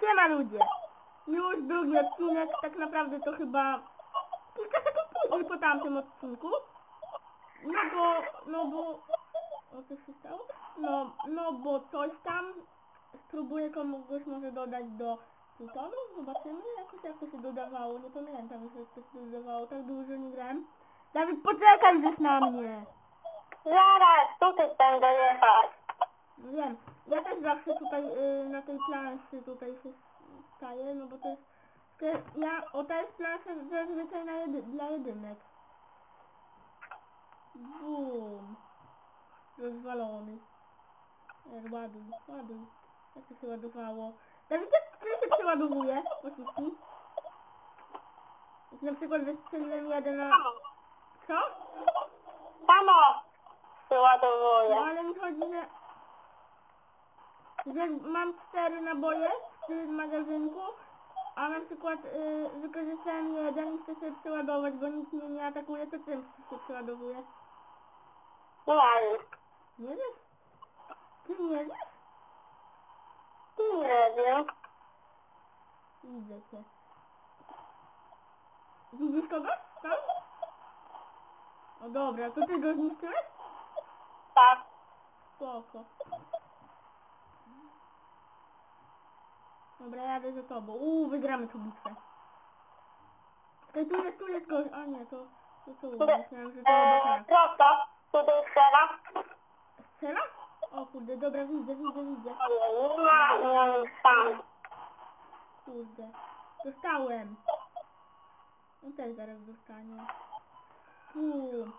Siema ludzie! Już drugi odcinek, tak naprawdę to chyba kilka sekund później po tamtym odcinku. No bo... O, co się stało? No bo coś tam spróbuję komuś może dodać do Plutonu. Zobaczymy jak to się dodawało. Nie pamiętam już jak to się dodawało. Tak dużo nie grałem. Dawid, poczekaj już na mnie! Zaraz, tutaj będę jechać. Wiem, ja też zawsze tutaj na tej planszy tutaj się staję, no bo to jest... to jest plansza zazwyczaj dla jedynek. Bum. Rozwalony. Ładuj. Jak to się ładowało? Dawid, jak się przeładowuje pociski? Jak na przykład wystrzeliłem jeden na... Co? Samo się No ładowuje. ale mi chodzi, że mam 4 naboje w magazynku, a na przykład wykorzystałem jeden i chcę się przeładować, bo nic mnie nie atakuje, to czym się przeładowuje? Nie wiem. Nie wiesz? Ty nie wiesz? Nie wiem. Widzę cię. Widzisz kogoś tam? O dobra, to ty go zniszczyłeś? Tak. Spoko. Dobra, jadę za tobą. Wygramy tą bitwę. Czekaj, tu jest gość. A nie, to myślałem, że to jest Prosto. Tutaj strzela. Strzela? O kurde, dobra, widzę. Nie ma tam. Kurde. Dostałem. On też zaraz dostanie. Pum.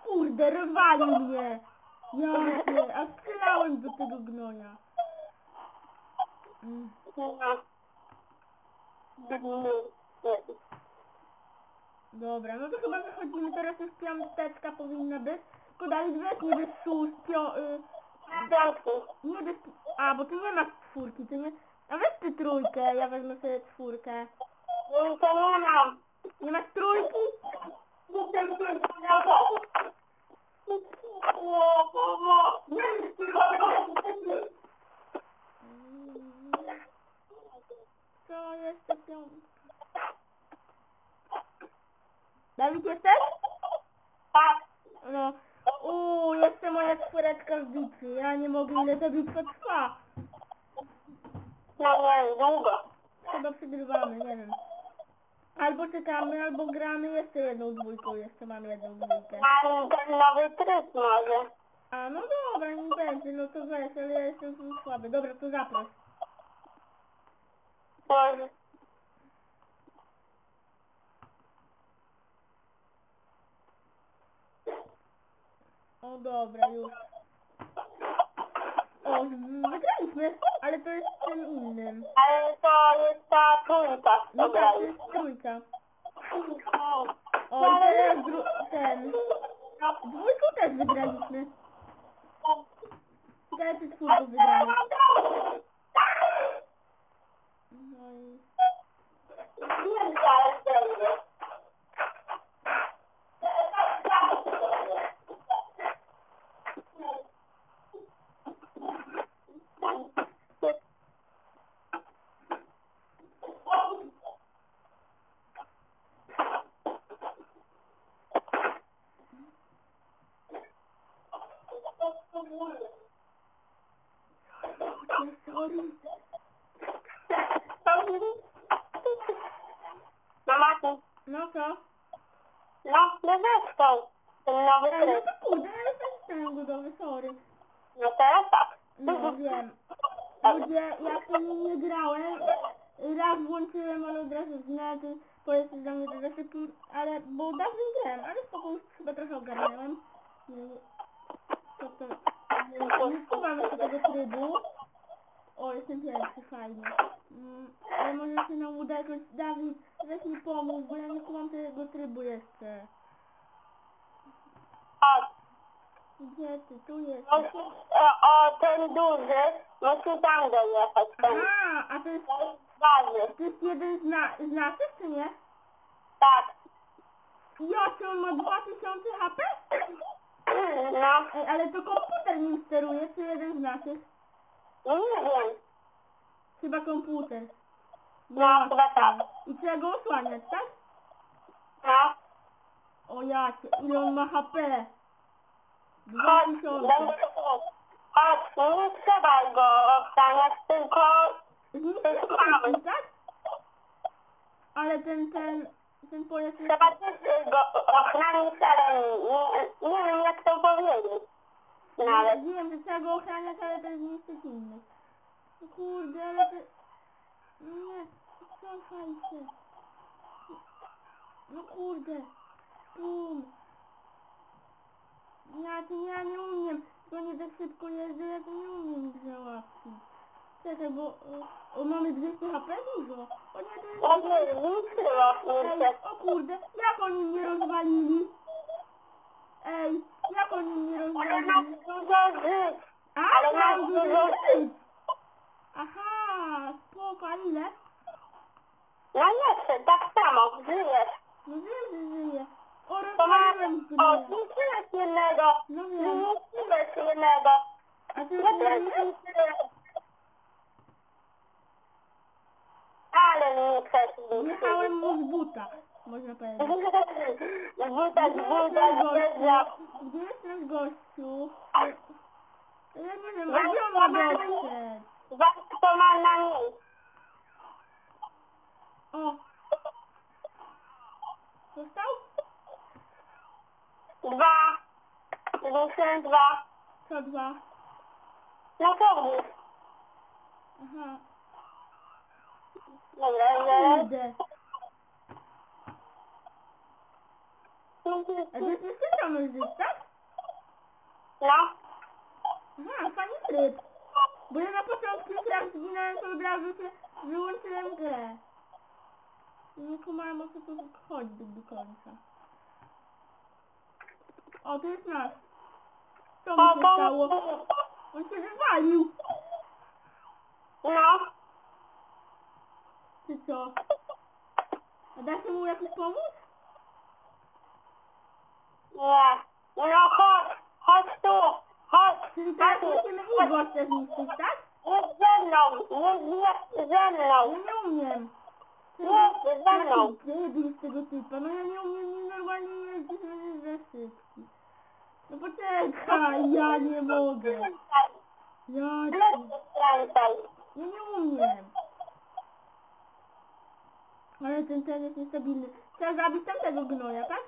Kurde, rozwalił mnie. Jakie, a strzelałem do tego gnoja. Dobra, no to chyba wychodzimy, teraz już piąteczka powinna być. Tylko dalej weź nie bez nie bez... A, bo ty nie masz czwórki, ty nie... A weź ty trójkę, ja wezmę sobie czwórkę. To nie mam. Nie masz trójki? Co jeszcze piątka? Dawid, jesteś? Tak. No. Jeszcze moja czwóreczka w bitwie. Ja nie mogę, ile ta bitwa trwa. No nie, długo. Chyba przegrywamy, nie wiem. Albo czekamy, albo gramy jeszcze jedną dwójką. Jeszcze mam jedną dwójkę. Mam ten nowy tryb może. A, no dobra, nie będzie, no to weź, ale ja jestem słaby. Dobra, to zaproś. Może. O, dobra, już. O, wygraliśmy, ale to jest tym innym. Ale to jest ta trójka. No Dobra. tak, to jest trójka. O, i teraz ten. Dwójką też wygraliśmy. Teraz ty czwórką wygramy. No i... Mama, No co? no, nie zeszką. Ten nowy No tryb. to kurde, ale to jest ten budowy, sorry. No teraz tak. No wiem. Ludzie, jak nie grałem, raz włączyłem, ale od razu znaczy, to jest dla mnie dużo szybki, ale, bo dawno nie grałem, ale spoko, już chyba trochę ogarnęłem. Nie skuwam jeszcze tego trybu. O, jestem pierwszy, fajnie. Ale może się nam uda jakoś, Dawid, weź mi pomóc, bo ja nie kumam tego trybu jeszcze. O, Gdzie ty? Tu jesteś. musisz, ten duży, musisz tam dojechać. Ten Aha, a to jest bazy. jeden z naszych, czy nie? Tak. Jakie on ma 2000 HP? No, Ej, ale to komputer nim steruje, czy jeden z naszych? nie wiem. Chyba komputer. No, chyba tak. I trzeba go osłaniać, tak? No. O jakie, ile on ma HP? Chodź, 2000. będę chodź, nie trzeba go ochraniać, tylko Zniszczyć, tak? Ale ten pojazd jest... trzeba też go ochranić, ale nie wiem jak to powiedzieć. Nawet. Wiem, że trzeba go ochraniać, ale też zniszczyć innych. No kurde, ale to... Nie, cofaj się. No kurde. Bum. Ja nie umiem. Bo nie tak szybko jeżdżę, ja to nie umiem ich załatwić. Czekaj, bo... O, mamy 200 HP dużo. O nie, to jest... O nie, zniszczyło mnie się. O kurde, jak oni mnie rozwalili? Ej, jak oni mnie Ale rozwalili? masz dużo żyć. A, Ale masz mam dużo dużo żyć. żyć. Aha, spoko, a ile? No jeszcze, tak samo, żyjesz. No wiem, że żyję. O, To masz... rozwaliłem O, grę. zniszczyłeś jednego. No wiem. Zniszczyłeś jednego. A ty Ja też rozwaliłeś? zniszczyłem. Ale mnie też Jechałem mu z buta, można powiedzieć. Buta, zjeżdża. Gdzie jest nasz gościu? Ja nie wiem, a gdzie on ma dotrzeć? Kto ma na niej? O! Dostał? 2. Zniszczyłem 2. Co 2? No to nic. Aha. Dobra, zaraz. Kurde. A to jest nieskończony żyć, tak? No. Aha, fajny tryb. Bo ja na początku jak zginąłem, to od razu się wyłączyłem grę. I nie kumałem, o co tu chodzi do końca. O, to jest nasz. Co mu się stało? On się wywalił. No. Czy co? A da się mu jakoś pomóc? Nie. No chodź. Chodź tu. Chodź. Czyli teraz musimy ich gościa zniszczyć, tak? Jedź ze mną. Jedź ze Ja mną. nie umiem. Jedź ze mną. Debil z tego typa, no ja nie umiem normalnie jeździć, że jest za szybki. No poczekaj, ja nie mogę. Ja nie umiem. Ale ten jest niestabilny. Trzeba zabić tamtego gnoja, tak?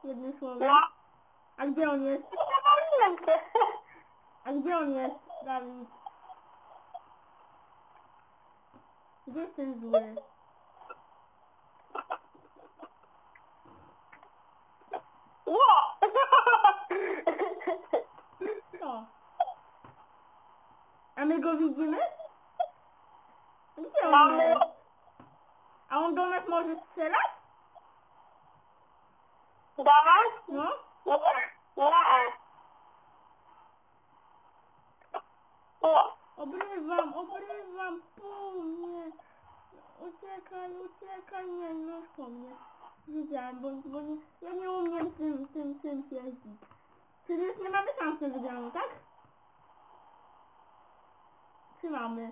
Jednym słowem. No. A gdzie on jest? Zawaliłem cię. A gdzie on jest, Dawid? Gdzie jest ten zły? Ło! Co? A my go widzimy? Gdzie on Mamy... jest? A on do nas może strzelać? Dawaj? No? Nie. Nie. Ło! Obrywam, pum, nie. Uciekaj, nie, no już po mnie. Wiedziałem, bo nie, ja nie umiem tym jeździć. Czyli już nie mamy szans na wygraną, tak? Czy mamy?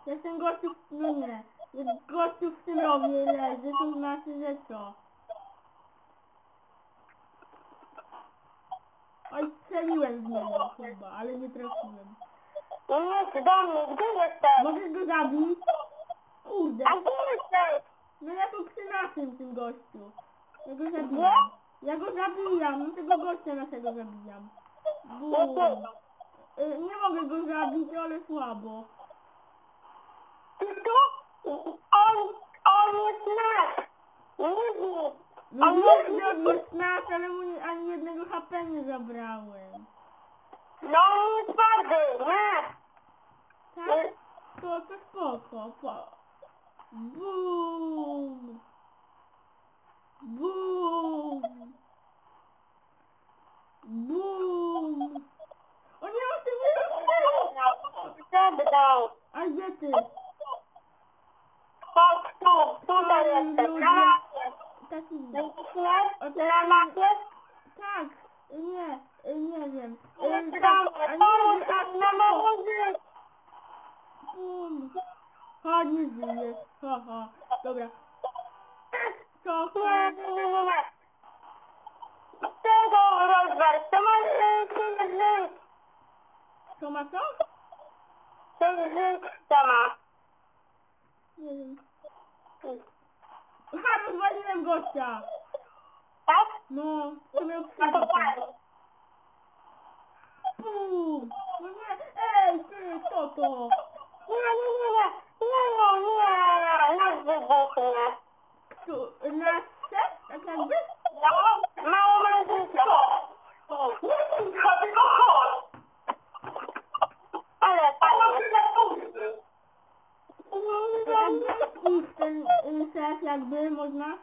Jak ten gościu, no nie. Jak gościu w tym rowie leży, to znaczy, że co? Oj, strzeliłem w niego chyba, ale nie trafiłem. Nie, do mnie, gdzie jesteś? Możesz go zabić? Kurde. A gdzie jesteś? No ja tu przy naszym tym gościu. Ja go zabijam. Ja go zabijam, no tego gościa naszego zabijam. Bum. Nie mogę go zabić, ale słabo. Ty tu? On jest nasz. Nie wiem. No On wiem, że on jest nasz, ale mu ani jednego HP nie zabrałem. No on jest twardy, nasz. Tak? To spoko. Bum. Bum. Bum. O nie, on się wyrósł! Zebrał. A gdzie ty? Chodź tu, tutaj jestem. Na mapie. Taki... Widzisz mnie? Na mapie? Tak, nie wiem. Jest Tak, do mnie. a nie, Pomóż a mi, na moje życie. Ha, nie żyje. Haha. Dobra. Co? Nie, nie, nie, nie, nie. Tego rozwarć, to ma żyć. Co ma co? Żyć to ma. Nie wiem. Ha, rozwaliłem gościa. Tak? No, to miał No to psychikę. tak. Bum. No nie. Ej, ty, kto to? Nie, nie, nie, nie. Nie, nie, nie. Nas wybuchnie. Kto? Nas szef? Tak jakby? No, mało ma życia. Tylko chodź. Ale fajnie. Pójść ten szef jakby można?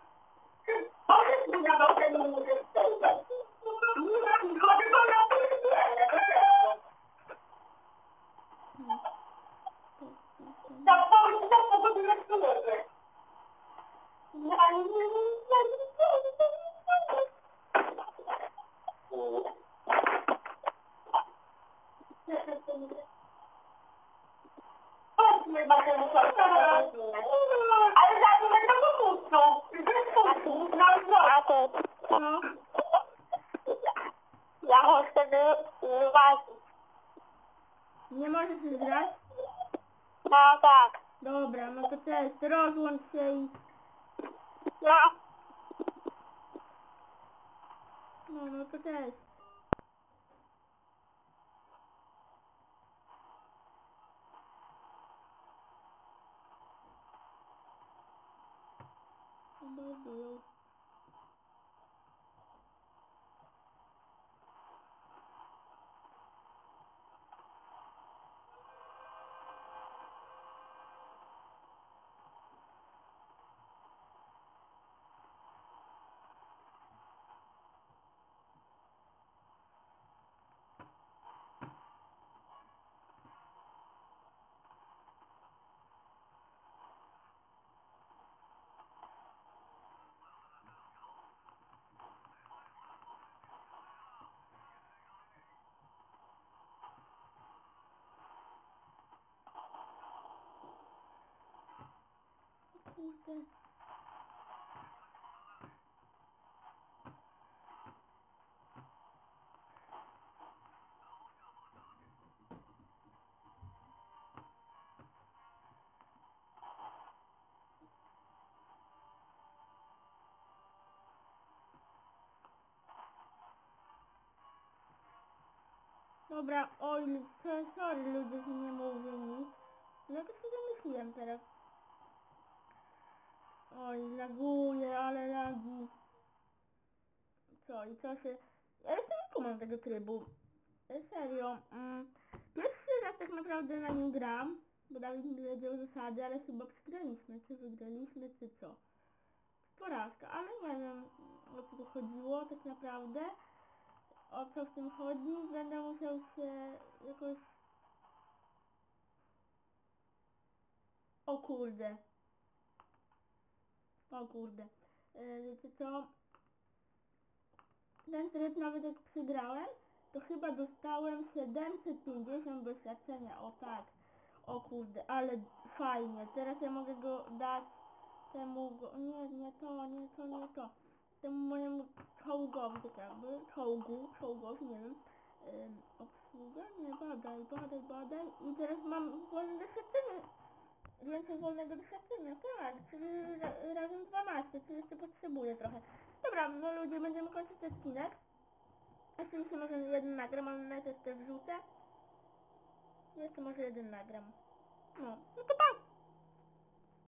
Ale zabijmy to po pustu. A ty? No. Ja muszę wtedy uważać. Nie możesz już grać? No tak. Dobra, no to cześć, rozłącz się i... No. No to cześć. Obadują. Kurde. Dobra, oj, sorry ludzie, że nie mówię nic. No to się zamyśliłem teraz. Oj, laguje, ale lagi. Co i co się... Ja jestem kumam tego trybu. Serio. Pierwszy raz tak naprawdę na nim gram, bo Dawid mi wiedział zasady, ale chyba przegraliśmy, czy wygraliśmy, czy co. Porażka, ale nie wiem o co tu chodziło tak naprawdę. O co w tym chodzi, będę musiał się jakoś... O kurde. O kurde. Wiecie co? Ten tryb nawet jak przegrałem, to chyba dostałem 750 doświadczenia, o tak. O kurde, ale fajnie. Teraz ja mogę go dać temu... Nie to, nie to, nie to. Temu mojemu czołgowi, tak jakby, czołgowi, nie wiem. Obsługa? Nie, badaj. I teraz mam wolne doświadczenie. Więcej wolnego doświadczenia, tak. Czyli razem 12, czyli jeszcze potrzebuję trochę. Dobra, no ludzie, będziemy kończyć ten odcinek. Jeszcze może jeden nagram, ale na też wrzucę. Jeszcze może jeden nagram. No to pa!